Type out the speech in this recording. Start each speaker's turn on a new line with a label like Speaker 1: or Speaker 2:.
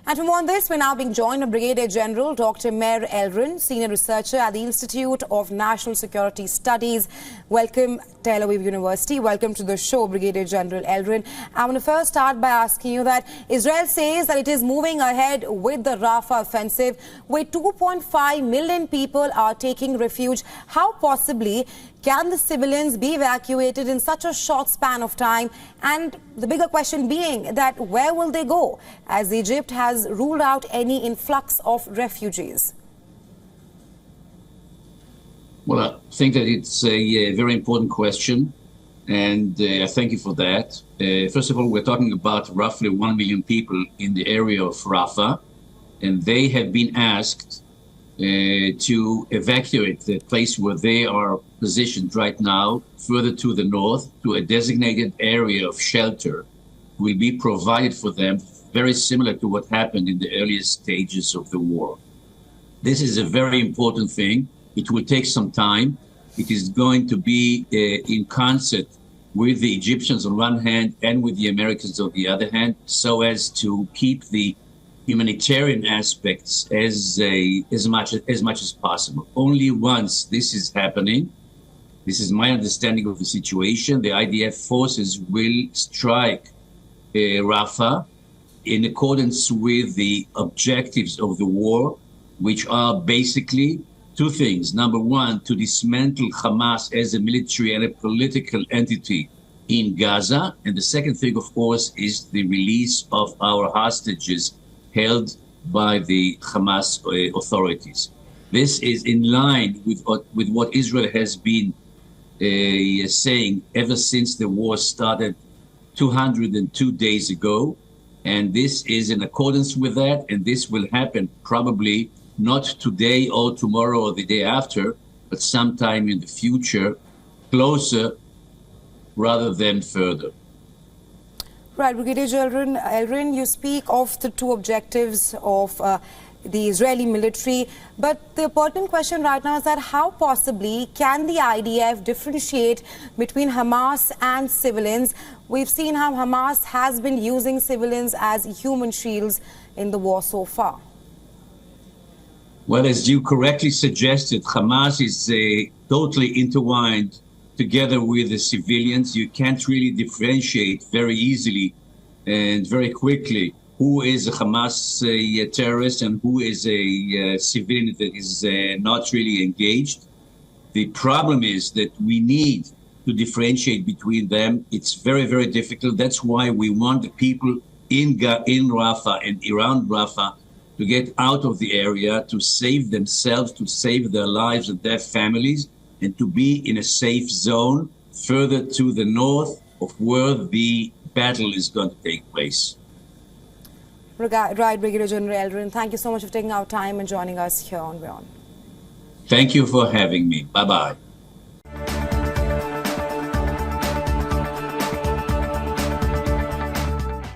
Speaker 1: And for more on this, we're now being joined by Brigadier General Dr. Meir Elrin, Senior Researcher at the Institute of National Security Studies. Welcome, Tel Aviv University. Welcome to the show, Brigadier General Elrin. I want to first start by asking you that Israel says that it is moving ahead with the Rafah offensive, where 2.5 million people are taking refuge. How possibly can the civilians be evacuated in such a short span of time? And the bigger question being that where will they go, as Egypt has ruled out any influx of refugees?
Speaker 2: Well, I think that it's a very important question, and I thank you for that. First of all, we're talking about roughly 1 million people in the area of Rafah, and they have been asked to evacuate the place where they are positioned right now further to the north, to a designated area of shelter will be provided for them, very similar to what happened in the earliest stages of the war. This is a very important thing. It will take some time. It is going to be in concert with the Egyptians on one hand and with the Americans on the other hand, so as to keep the humanitarian aspects as much as possible. Only once this is happening, this is my understanding of the situation, the IDF forces will strike Rafah in accordance with the objectives of the war, which are basically two things. Number one, to dismantle Hamas as a military and a political entity in Gaza. And the second thing, of course, is the release of our hostages held by the Hamas authorities. This is in line with what Israel has been saying ever since the war started 202 days ago. And this is in accordance with that, and this will happen probably not today or tomorrow or the day after, but sometime in the future, closer rather than further.
Speaker 1: Right, Brigadier General Elrin, you speak of the two objectives of the Israeli military, but the pertinent question right now is that how possibly can the IDF differentiate between Hamas and civilians? We've seen how Hamas has been using civilians as human shields in the war so far.
Speaker 2: Well, as you correctly suggested, Hamas is totally intertwined together with the civilians. You can't really differentiate very easily and very quickly who is a Hamas terrorist and who is a civilian that is not really engaged. The problem is that we need to differentiate between them. It's very, very difficult. That's why we want the people in Rafah and around Rafah to get out of the area, to save themselves, to save their lives and their families, and to be in a safe zone further to the north of where the battle is going to take place.
Speaker 1: Right, Brigadier General Elrin, thank you so much for taking our time and joining us here on WION.
Speaker 2: Thank you for having me. Bye-bye.